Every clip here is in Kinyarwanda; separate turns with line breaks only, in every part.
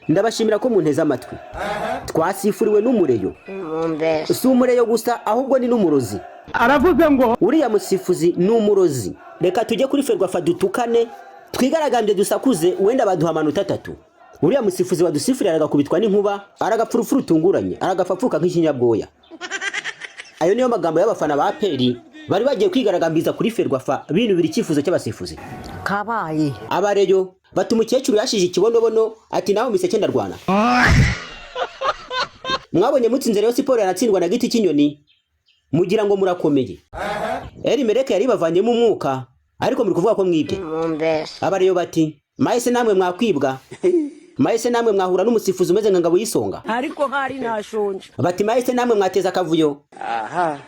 ndabashimira ko munteze amatwi. Twasifuriwe n'umureyo. Si umureyo gusa ahubwo ni n'umurozi.
Aravuze ngo
uriya musifuzi n'umurozi. Reka tujye kuri Ferwafa dutukane, twigaragambye dusakuze wenda baduha amanota 3. Uriya musifuzi wadusifurira aragakubitwa n'inkuba, aragapfurufuru tunguranye, aragapfapfuka nk'ikinyabwoya. Ayo niyo magambo y'abafana ba APR bari bagiye kwigaragambiriza kuri Ferwafa binubira icyifuzo cy'abasifuzi.
Kabaye
Abareyo bati umukecuru yashije ikibonobono ati nawe miseke ndarwana. Mwabonye mutsinze Rayon Sport yanatsindwa na Giti cy'inyoni mugira ngo murakomeye. Elimeleki yari bavanyemo umwuka ariko muri kuvuga ko mwibye. Abareyo bati mahese namwe mwakwibwa. Mahese namwe mwahura n'umusifuzi umeze nka ngabo yisonga.
ariko hari nashonje.
Bati mahese namwe mwateza akavuyo.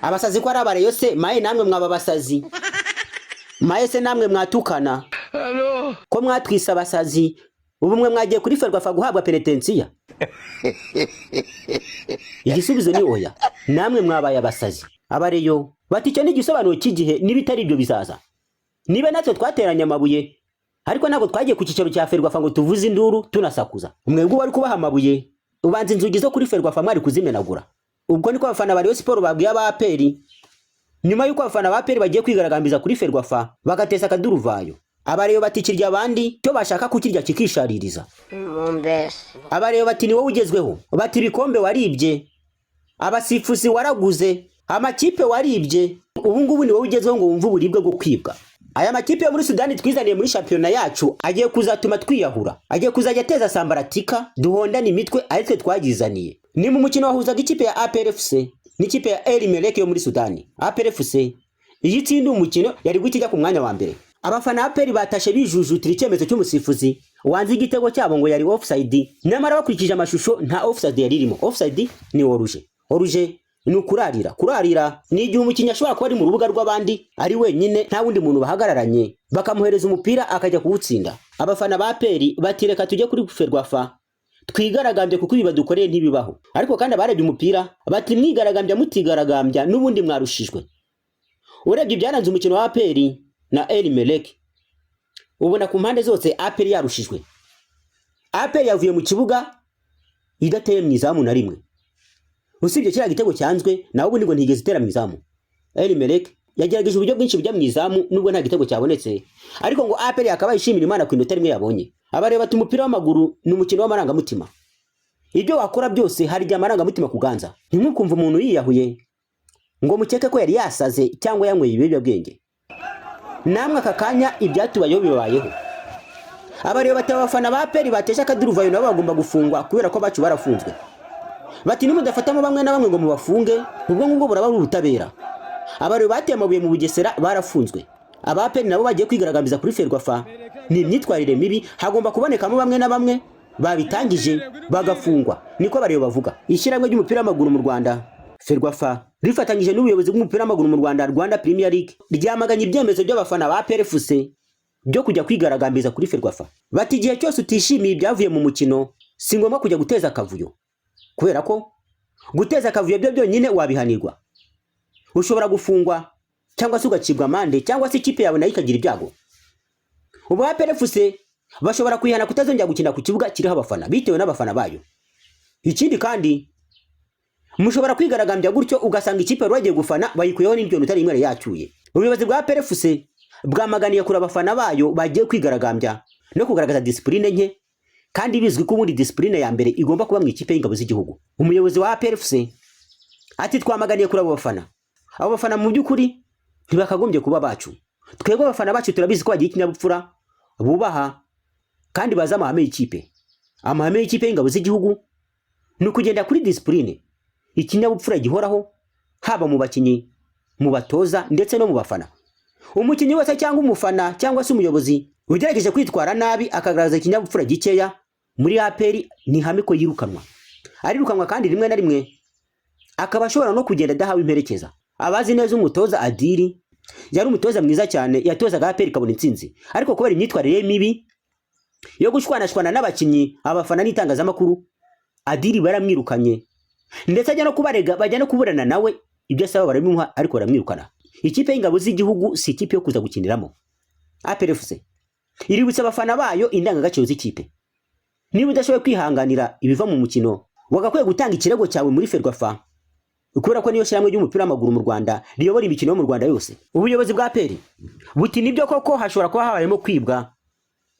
Abasazi ko ari abareyo se mahe namwe mwaba basazi. Mahese namwe mwatukana. Ko mwatwisa abasazi ubumwe mwagiye kuri Ferwafa guhabwa penetensiya. Igisubizo ni oya, namwe mwabaye abasazi. Abareyo bati cyo n'igisobanuro cy'igihe nibitari ibyo bizaza. Nibe natwe twateranya amabuye ariko ntabwo twagiye ku kicaro cya Ferwafa ngo tuvuze induru tunasakuza. Umwebwe wari kubaha amabuye ubanza inzugi zo kuri Ferwafa mwari kuzimenagura. Ubwo niko abafana ba Rayon Sport babwiye aba APR nyuma yuko abafana ba APR bagiye kwigaragambiriza kuri Ferwafa bagatesa akaduruvayo. Abareyo bati kirya abandi cyo bashaka kukirya kikishaririza. Abareyo bati ni wowe ugezweho, bati ibikombe waribye, abasifuzi waraguze, amakipe waribye, ubu ngubu ni wowe ugezweho ngo wumve uburibwe bwo kwibwa. Aya makipe yo muri Sudani twizaniye muri championnat yacu agiye kuzatuma twiyahura, agiye kuzajya ateza sambaratika duhondana imitwe aritwe twagizaniye. Ni mu mukino wahuzaga ikipe ya APR FC n'ikipe ya Elimeleki yo muri Sudani. APR FC iyitsinda umukino yari gukijya ku mwanya wa mbere. Abafana APR batashe bijujutira icyemezo cy'umusifuzi wanze igitego cyabo ngo yari offside, nyamara bakurikije amashusho nta offside yari irimo. Offside ni oruje ni kurarira ni igihe umukinnyi ashobora kuba ari mu rubuga rw'abandi ari wenyine nta wundi muntu bahagararanye bakamuhereza umupira akajya kuwutsinda. Abafana ba APR batireka tujye kuri Ferwafa twigaragambye kuko ibiba dukoreye ntibibaho. Ariko kandi abarebye umupira bati mwigaragambya mutigaragambya n'ubundi mwarushijwe. Urebye byaranze umukino wa APR na Elimeleki ubona ku mpande zose APR yarushijwe. APR yavuye mu kibuga idateye mu izamu na rimwe. Usibye kiriya gitego cyanzwe nawe ubundi ngo ntigeze itera mu izamu. Elimeleki yagerageje uburyo bwinshi bujya mu izamu nubwo nta gitego cyabonetse, ariko ngo APR yakaba yishimira Imana ku inota rimwe yabonye. Abareba bati umupira w'amaguru ni umukino w'amarangamutima. Ibyo wakora byose hari igihe amarangamutima kuganza. Ntimukumva umuntu yiyahuye ngo mukeke ko yari yasaze cyangwa yanyweye ibiyobyabwenge. Namwe aka kanya ibyatubayeho bibayeho. Abareba bati abafana ba APR batesha akaduruvayo nabo bagomba gufungwa kubera ko bacu barafunzwe. Bati nimudafatamo bamwe na bamwe ngo mubafunge ubwo ngo buraba ubutabera. Abareba bateye amabuye mu Bugesera barafunzwe. Aba APR nabo bagiye kwigaragambiriza kuri Ferwafa ni imyitwarire mibi, hagomba kubonekamo bamwe na bamwe babitangije bagafungwa. Niko abareba bavuga. Ishyirahamwe ry'umupira w'amaguru mu Rwanda Ferwafa rifatanyije n'ubuyobozi bw'umupira w'amaguru mu Rwanda Rwanda Premier League ryamaganye ibyemezo by'abafana ba APR FC byo kujya kwigaragambiriza kuri Ferwafa. Bati igihe cyose utishimiye ibyavuye mu mukino si ngombwa kujya guteza akavuyo, kubera ko guteza akavuyo byo byonyine wabihanirwa. Ushobora gufungwa cyangwa se ugacibwa amande cyangwa se ikipe yawe nayo ikagira ibyago. Ubu APR FC bashobora kwihana kutazongera gukina ku kibuga kiriho abafana bitewe n'abafana bayo. Ikindi kandi mushobora kwigaragambya gutyo ugasanga ikipe rwagiye gufana bayikuyeho n'ibyo utari imwe yacyuye. Ubuyobozi bwa APR FC bwamaganiye kuri abafana bayo bagiye kwigaragambya no kugaragaza discipline nke, kandi bizwi ko ubundi discipline ya mbere igomba kuba mu ikipe y'ingabo z'igihugu. Umuyobozi wa APR FC ati twamaganiye kuri abo bafana. Abo bafana mu by'ukuri ntibakagombye kuba bacu. Twebwe abafana bacu turabizi ko bagiye ikinyabupfura, bubaha kandi baza amahame y'ikipe. Amahame y'ikipe y'ingabo z'igihugu ni ukugenda kuri discipline, ikinyabupfura gihoraho haba mu bakinyi, mu batoza ndetse no mu bafana. Umukinyi wese cyangwa umufana cyangwa se umuyobozi ugerageje kwitwara nabi akagaragaza ikinyabupfura gikeya muri APR ni hame ko yirukanwa. Arirukanwa kandi rimwe na rimwe akaba ashobora no kugenda adahawe imperekeza. Abazi neza umutoza Adiri yari umutoza mwiza cyane, yatozaga APR ikabona intsinzi, ariko kubera imyitwarire mibi yo gushwanashwana n'abakinyi, abafana n'itangazamakuru, Adiri baramwirukanye ndetse ajya no kubarega, bajya no kuburana nawe, ibyo asaba barabimuha ariko baramwirukana. Ikipe y'ingabo z'igihugu si ikipe yo kuza gukiniramo. APR FC iributsa abafana bayo indangagaciro z'ikipe. niba udashoboye kwihanganira ibiva mu mukino wagakwiye gutanga ikirego cyawe muri Ferwafa, kubera ko niyo shyirahamwe ry'umupira w'amaguru mu Rwanda riyobora imikino yo mu Rwanda yose. Ubuyobozi bwa APR buti nibyo koko hashobora kuba habayemo kwibwa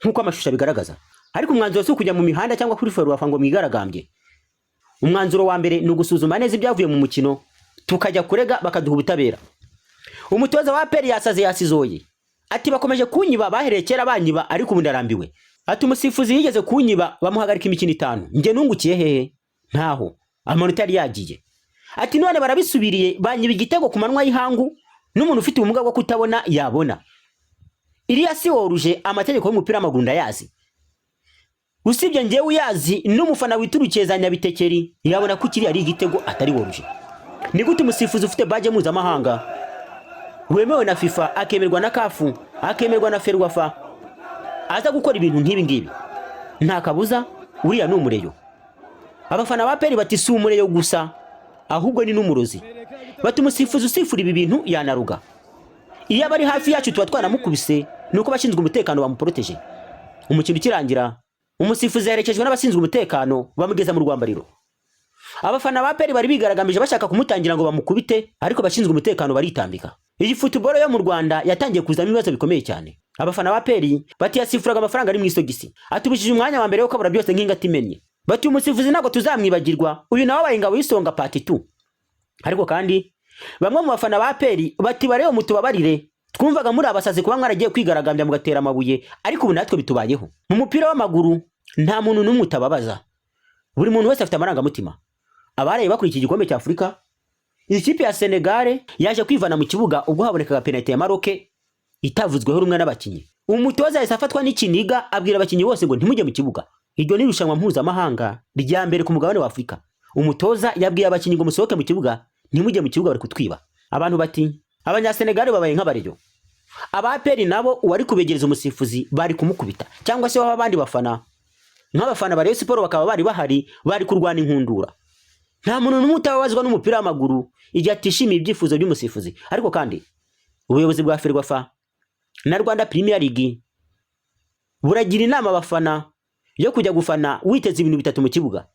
nk'uko amashusho bigaragaza, ariko umwanzuro si kujya mu mihanda cyangwa kuri Ferwafa ngo mwigaragambye. Umwanzuro wa mbere ni ugusuzuma neza ibyavuye mu mukino tukajya kurega bakaduha ubutabera. Umutoza wa APR yasaze yasizoye ati bakomeje kunyiba, bahereye kera banyiba ariko ubu ndarambiwe. Ati umusifuzi yigeze kunyiba bamuhagarika imikino 5, nge nungukiye hehe? Ntaho, amanota yari yagiye. Ati none barabisubiriye banyiba igitego ku manwa y'ihangu, n'umuntu ufite ubumuga bwo kutabona yabona. Iriya si woruje amategeko y'umupira w'amaguru ndayazi. Usibye ngewe uyazi n'umufana witurukiye za Nyabitekeri yabona ko kiri ari igitego atari woruje. Ni gute umusifuzi ufite badge mpuzamahanga wemewe na FIFA, akemerwa na CAF, akemerwa na Ferwafa, aza gukora ibintu nk'ibi ngibi? Nta kabuza uriya ni umureyo. Abafana ba APR bati si umureyo gusa ahubwo ni n'umurozi. Bati umusifuzi usifura ibi bintu yanaruga. Iyo abari hafi yacu tuba twanamukubise nuko bashinzwe umutekano bamuproteje. Umukino ukirangira umusifuzi yarekejwe n'abashinzwe umutekano bamugeza mu rwambariro. Abafana ba APR bari bigaragambije bashaka kumutangira ngo bamukubite, ariko bashinzwe umutekano baritambika. Iyi football yo mu Rwanda yatangiye kuzamo ibibazo bikomeye cyane. Abafana ba APR bati yasifuraga amafaranga ari mu isogisi, atubishije umwanya wa mbere yo kabura byose nk'ingati imenye. Bati umusifuzi ntago tuzamwibagirwa, uyu nawe abaye ingabo y'isonga part 2. Ariko kandi bamwe mu bafana ba APR bati bareo mutubabarire, twumvaga muri abasazi kuba mwaragiye kwigaragambya mugatera amabuye, ariko ubu natwe bitubayeho. Mu mupira w'amaguru nta muntu n'umwe utababaza, buri muntu wese afite amarangamutima. Abaraye bakuri iki gikombe cya Afrika, ikipe ya Senegal yaje kwivana mu kibuga ubwo habonekaga penalty ya Maroc itavuzweho rumwe n'abakinyi. Umutoza yahise afatwa n'ikiniga abwira abakinyi bose ngo ntimujye mu kibuga. Iryo ni irushanwa mpuzamahanga rya mbere ku mugabane wa Afrika. Umutoza yabwiye abakinyi ngo musohoke mu kibuga, ntimujye mu kibuga bari kutwiba. Abantu bati abanyasenegal babaye nk'abareyo. Aba APR nabo uwari kubegereza umusifuzi bari kumukubita, cyangwa se abandi bafana nk'abafana ba Rayon Sport bakaba bari bahari bari kurwana inkundura. Nta muntu n'umwe utababazwa n'umupira w'amaguru igihe atishimiye ibyifuzo by'umusifuzi. Ariko kandi ubuyobozi bwa Ferwafa na Rwanda Premier League buragira inama abafana yo kujya gufana witeze ibintu bitatu mu kibuga: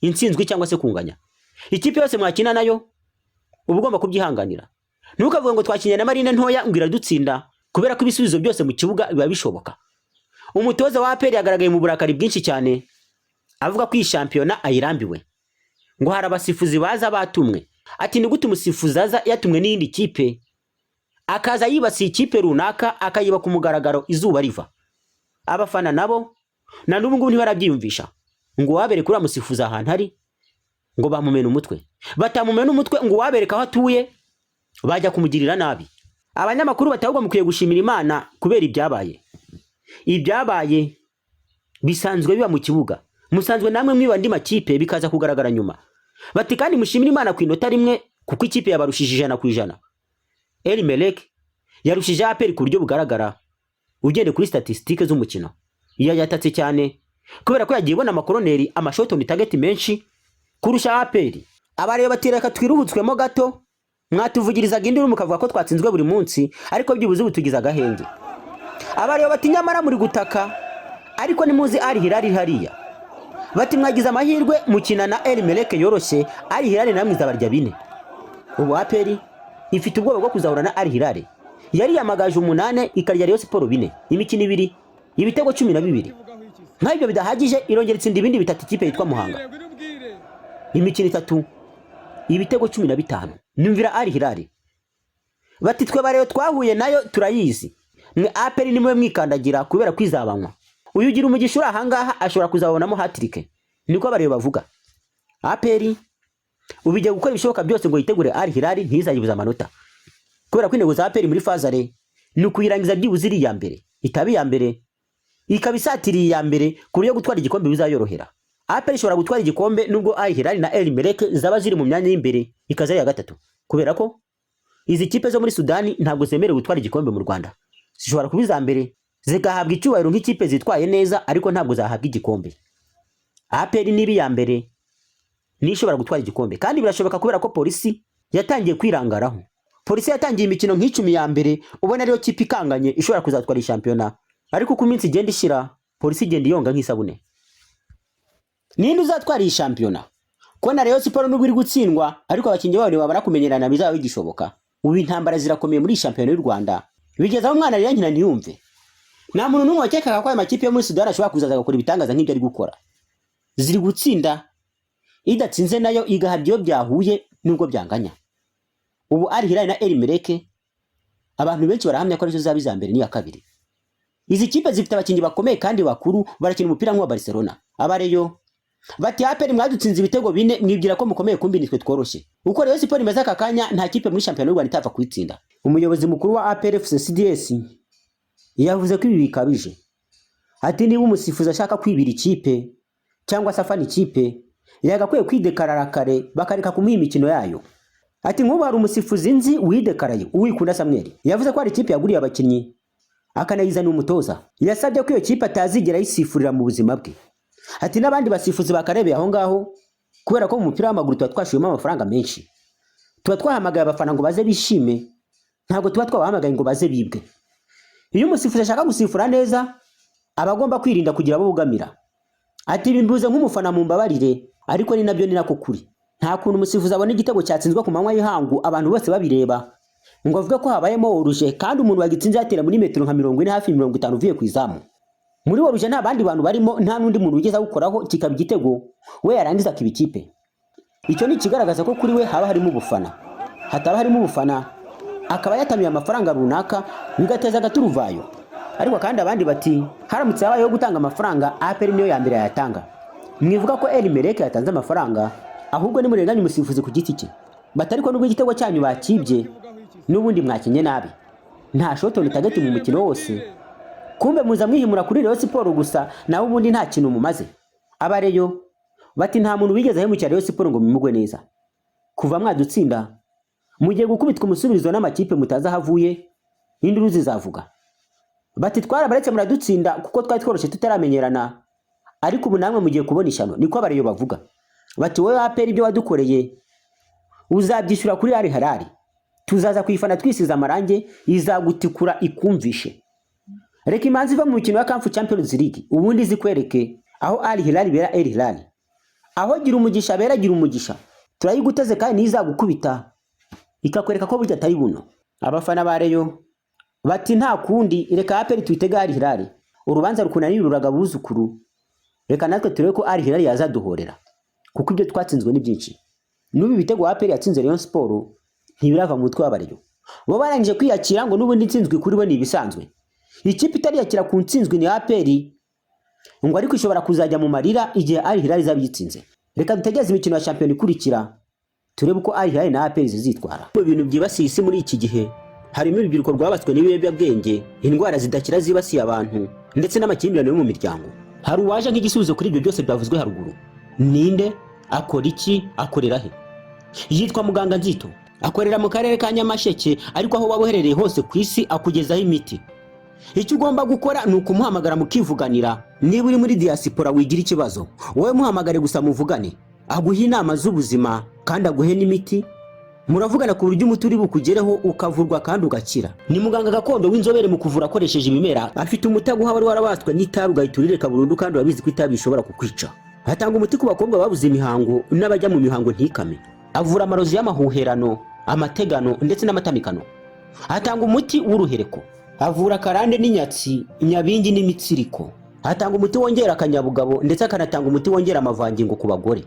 intsinzwi cyangwa se kunganya. Ikipe yose mwakina nayo uba ugomba kubyihanganira. Ntukavuga ngo twakinnye na Marine ntoya ngira dutsinda, kubera ko ibisubizo byose mu kibuga biba bishoboka. Umutoza wa APR yagaragaye mu burakari bwinshi cyane, avuga ko iyi shampiyona ayirambiwe, ngo hari abasifuzi baza batumwe. Ati ni gute umusifuzi aza yatumwe n'indi kipe akaza yibasiye ikipe runaka akayiba ku mugaragaro izuba riva? Abafana nabo na n'ubu ngubu ntibarabyiyumvisha, ngo wabere kuri amusifuza ahantu hari ngo bamumena umutwe, batamumena umutwe ngo wabereka aho atuye bajya kumugirira nabi. Abanyamakuru batahubwo mukwiye gushimira Imana kubera ibyabaye bisanzwe biba mu kibuga. Musanzwe namwe mwiba andi makipe bikaza kugaragara nyuma. Bati kandi mushimira Imana ku inota rimwe kuko ikipe yabarushije 100%. El Merreikh yarushije APR ku buryo bugaragara ugende kuri statistike z'umukino. Iya yatatse cyane kubera ko yagiye ibona amakoroneri amashot on target menshi kurusha APR. Abareba batireka twiruhutswemo gato, mwatuvugirizaga induru mukavuga ko twatsinzwe buri munsi, ariko byibuze butugiza agahenge. Abareba bati nyamara muri gutaka ariko nimuzi Al Hilal hariya. Bati mwagize amahirwe mukina na El Merreikh yoroshye, Al Hilal namwe izabarya 4. Ubu APR ifite ubwoba bwo kuzahura na Al Hilal. Yari yamagaje 8 ikarya Rayon Sport 4, imikino 2, ibitego 12. Nk'ibyo bidahagije irongera itsinda ibindi bitatu ikipe yitwa Muhanga, imikino 3, ibitego 15. Numvira Al Hilal. Bati twe bareyo twahuye nayo turayizi, mwe APR nimwe mwikandagira kubera kwizabanywa. Uyu ugira umugisha uri ahangaha ashobora kuzabonamo hat-trick, niko bareyo bavuga. APR ubijye gukora ibishoboka byose ngo yitegure Al Hilal ntizayibuza amanota, kubera ko intego za APR muri fazare ni ukuyirangiza byibuze iri ya mbere, itabi ya mbere ikabisatiriye ya mbere kuri yo gutwara igikombe bizayorohera. APR ishobora gutwara igikombe nubwo Al Hilal na El Merreikh zaba ziri mu myanya y'imbere ikaza ya gatatu, kubera ko izi kipe zo muri Sudani ntabwo zemerewe gutwara igikombe mu Rwanda. Zishobora kubiza mbere zikahabwa icyubahiro nk'ikipe zitwaye neza, ariko ntabwo zahabwa igikombe. APR nibi ya mbere nishobora gutwara igikombe, kandi birashoboka kubera ko polisi yatangiye kwirangaraho. Polisi yatangiye imikino nk'icumi ya mbere ubona ariyo kipe ikanganye ishobora kuzatwara shampiyona, ariko ku minsi igenda ishira polisi igenda iyonga nk'isabune. Ninde uzatwara iyi shampiyona? Ko na Rayon Sport nubwo iri gutsindwa ariko abakinnyi babo babara kumenyerana bizaba bigishoboka. Ubu intambara zirakomeye muri shampiyona y'u Rwanda. Bigeza aho umwana rero nkina ntiyumve. Nta muntu n'umwe wakekaga ko aya makipe yo muri Sudani ashobora kuzaza gukora ibitangaza nk'ibyo ari gukora. Ziri gutsinda, idatsinze nayo igahabya iyo byahuye nubwo byanganya. Ubu Al Hilal na El Merreikh abantu benshi barahamya ko arizo zaba iza mbere n'iya kabiri. Izi kipe zifite abakinnyi bakomeye kandi bakuru barakina umupira nk'uwa Barcelona. Abareyo bati APR mwadutsinze ibitego 4 mwibwira ko mukomeye kumbi nitwe tworoshye. Uko Rayon Sport imeze aka kanya nta kipe muri shampiyona y'u Rwanda itapfa kwitsinda. Umuyobozi mukuru wa APR FC CDS yavuze ko ibi bikabije. Ati niba umusifuzi ashaka kwibira ikipe cyangwa safani ikipe yagakwiye kwidekarara kare bakareka kumuha imikino yayo. Ati nk'ubu hari umusifuzi nzi widekaraye Uwikunda Samuel yavuze ko hari ikipe yaguriye abakinnyi akanayizana umutoza. Yasabye ko iyo kipe atazigera yisifurira mu buzima bwe. Ati n'abandi basifuzi bakarebeye aho ngaho kubera ko mu mupira w'amaguru tuba twashuyemo amafaranga menshi. Tuba twahamagaye abafana ngo baze bishime, ntabwo tuba twabahamagaye ngo baze bibwe. Iyo umusifuzi ashaka gusifura neza abagomba kwirinda kugira abo bugamira. Ati bimbuze nk'umufana mu mbabarire ariko ni nabyo ni nako kuri. Nta kuntu umusifuzi abona igitego cyatsinzwe ku manywa y'ihangu abantu bose babireba ngo avuga ko habayemo oruje kandi umuntu wagitsinze yatera muri metero nka 40 hafi 50 uvuye ku izamu. Muri oruje nta bandi bantu barimo, nta nundi muntu wigeza gukoraho kikaba igitego we yarangiza kibikipe. Icyo ni kigaragaza ko kuri we haba harimo ubufana. Hataba harimo ubufana akaba yatamiye amafaranga runaka bigateza agaturuvayo. Ariko kandi abandi bati haramutse habayeho gutanga amafaranga APR niyo ya mbere yatanga. Mwivuga ko El Merreikh yatanze amafaranga ahubwo ni murenganya umusifuzi ku giti cye. Batari ko nubwo igitego cyanyu bakibye n'ubundi mwakinye nabi. Nta shot on target mu mukino wose. Kumbe muza mwihimura kuri Rayon Sport gusa naho ubundi nta kintu mumaze. Abareyo bati nta muntu wigeze ahemukira Rayon Sport ngo mimugwe neza. Kuva mwadutsinda mugiye gukubitwa umusubirizo n'amakipe mutaza havuye induru zizavuga. Bati twarabaretse muradutsinda kuko twari tworoshe tutaramenyerana ariko ubu namwe mugiye kubona ishano niko abareyo bavuga. Bati wowe APR ibyo wadukoreye uzabyishura kuri Al Hilal. Tuzaza kuyifana twisiza amarange izagutikura ikumvishe. Reka imanzi iva mu mukino wa CAF Champions League ubundi zikwereke aho Al Hilal bera El Hilal. Aho gira umugisha bera gira umugisha. Turayiguteze kandi nizagukubita ikakwereka ko burya atari buno. Abafana bareyo bati nta kundi reka APR tuyitega Al Hilal. Urubanza rukunaniruraga buzukuru. Reka natwe turebe ko Al Hilal yazaduhorera. Kuko ibyo twatsinzwe ni byinshi. Nubi bitego APR yatsinze Rayon Sport ntibirava mu mutwe w'abareyo. Bo barangije kwiyakira ngo nubundi nsinzwe kuri bo ni ibisanzwe. Ikipe itari yakira ku nsinzwe ni APR ngo ariko ishobora kuzajya mu marira igihe Al Hilal izabitsinze. Reka dutegeze imikino ya shampiyona ikurikira turebe uko Al Hilal na APR zizitwara. Mu bintu byibasiye isi muri iki gihe harimo urubyiruko rwabatswe n'ibiyobyabwenge, indwara zidakira zibasiye abantu ndetse n'amakimbirane yo mu miryango. Hari uwaje nk'igisubizo kuri ibyo byose byavuzwe haruguru. Ninde? Akora iki? Akorera he? Yitwa Muganga Nzito. Akorera mu karere ka Nyamasheke ariko aho waba uherereye hose ku isi akugezaho imiti. Icyo ugomba gukora ni ukumuhamagara mukivuganira. Niba uri muri diaspora wigira ikibazo wowe muhamagare gusa muvugane. Aguha inama z'ubuzima kandi aguhe n'imiti. Muravugana ku buryo umuti uri bukugereho ukavurwa kandi ugakira. Ni muganga gakondo w'inzobere mu kuvura akoresheje ibimera. Afite umuti aguha wari warabaswe n'itabi ugahiturire burundu kandi wabizi ko itabi bishobora kukwica. Hatanga umuti ku bakobwa babuze imihango n'abajya mu mihango ntikame. Avura amarozi y'amahuherano, amategano ndetse n'amatamikano. Hatanga umuti w'uruhereko. Avura karande n'inyatsi, nyabingi n'imitsiriko. Hatanga umuti wongera akanyabugabo ndetse akanatanga umuti wongera amavangingo ku bagore.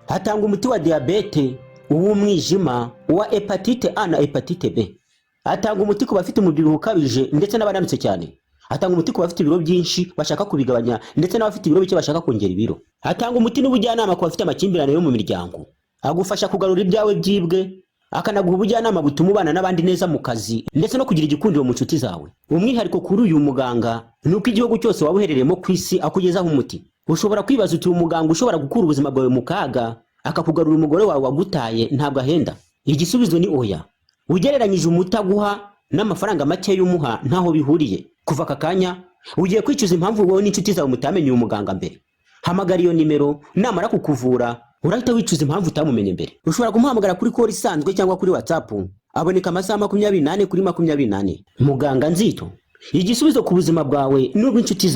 Hatanga umuti wa diabete, uw'umwijima, uwa hepatite A na hepatite B. Hatanga umuti ku bafite umubyibuho ukabije ndetse n'abananutse cyane. Hatanga umuti ku bafite ibiro byinshi bashaka kubigabanya ndetse n'abafite ibiro bike bashaka kongera ibiro. Hatanga umuti n'ubujyanama ku bafite amakimbirane yo mu miryango. Agufasha kugarura ibyawe byibwe, akanaguha ubujyanama butuma ubana n'abandi neza mu kazi ndetse no kugira igikundiro mu nshuti zawe. Umwihariko kuri uyu muganga nuko igihugu cyose waba uherereyemo ku isi akugezaho umuti. Ushobora kwibaza uti umuganga ushobora gukura ubuzima bwawe mu kaga akakugarura umugore wawe wagutaye ntabwo ahenda. Igisubizo ni oya. Ugereranyije umuti aguha n'amafaranga make y'umuha ntaho bihuriye. Kuva aka kanya ugiye kwicuza impamvu wowe n'inshuti zawe mutamenye uyu muganga mbere. Hamagara iyo nimero namara kukuvura urahita wicuza impamvu utamumenye mbere. Ushobora kumuhamagara kuri call isanzwe cyangwa kuri WhatsApp. Aboneka amasaha 24 kuri 24. Muganga Nzito, igisubizo ku buzima bwawe n'ubw'inshuti